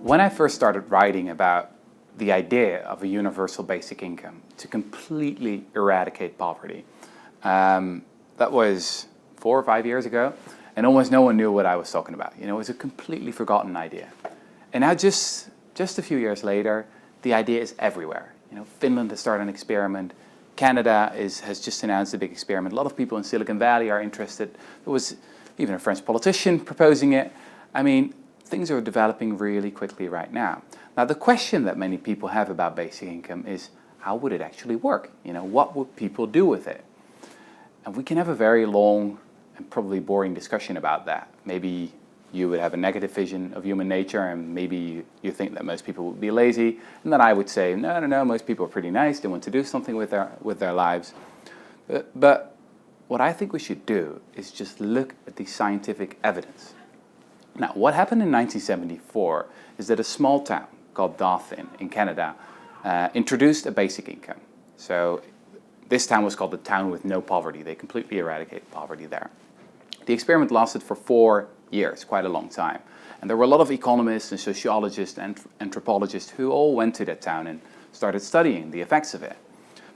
When I first started writing about the idea of a universal basic income to completely eradicate poverty, that was 4 or 5 years ago, and almost no one knew what I was talking about. You know, it was a completely forgotten idea. And now just a few years later, the idea is everywhere. You know, Finland has started an experiment. Canada has just announced a big experiment. A lot of people in Silicon Valley are interested. There was even a French politician proposing it. I mean, things are developing really quickly right now. Now, the question that many people have about basic income is, how would it actually work? You know, what would people do with it? And we can have a very long and probably boring discussion about that. Maybe you would have a negative vision of human nature, and maybe you think that most people would be lazy, and then I would say, no, most people are pretty nice, they want to do something with their lives. But what I think we should do is just look at the scientific evidence. Now, what happened in 1974 is that a small town called Dauphin in Canada introduced a basic income. So this town was called the town with no poverty. They completely eradicated poverty there. The experiment lasted for 4 years, quite a long time. And there were a lot of economists and sociologists and anthropologists who all went to that town and started studying the effects of it.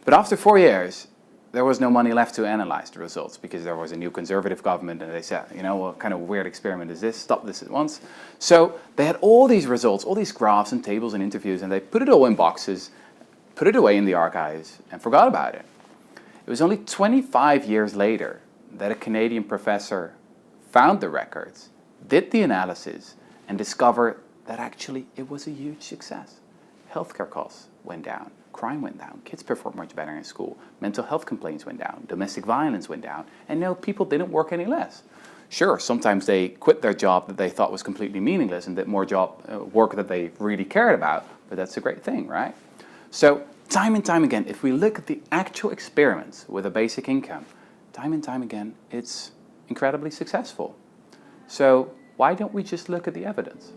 But after 4 years, there was no money left to analyze the results because there was a new conservative government and they said, you know, what kind of weird experiment is this? Stop this at once. So they had all these results, all these graphs and tables and interviews, and they put it all in boxes, put it away in the archives, and forgot about it. It was only 25 years later that a Canadian professor found the records, did the analysis, and discovered that actually it was a huge success. Healthcare costs went down, crime went down, kids performed much better in school, mental health complaints went down, domestic violence went down, and no, people didn't work any less. Sure, sometimes they quit their job that they thought was completely meaningless and did more work that they really cared about, but that's a great thing, right? So time and time again, if we look at the actual experiments with a basic income, time and time again, it's incredibly successful. So why don't we just look at the evidence?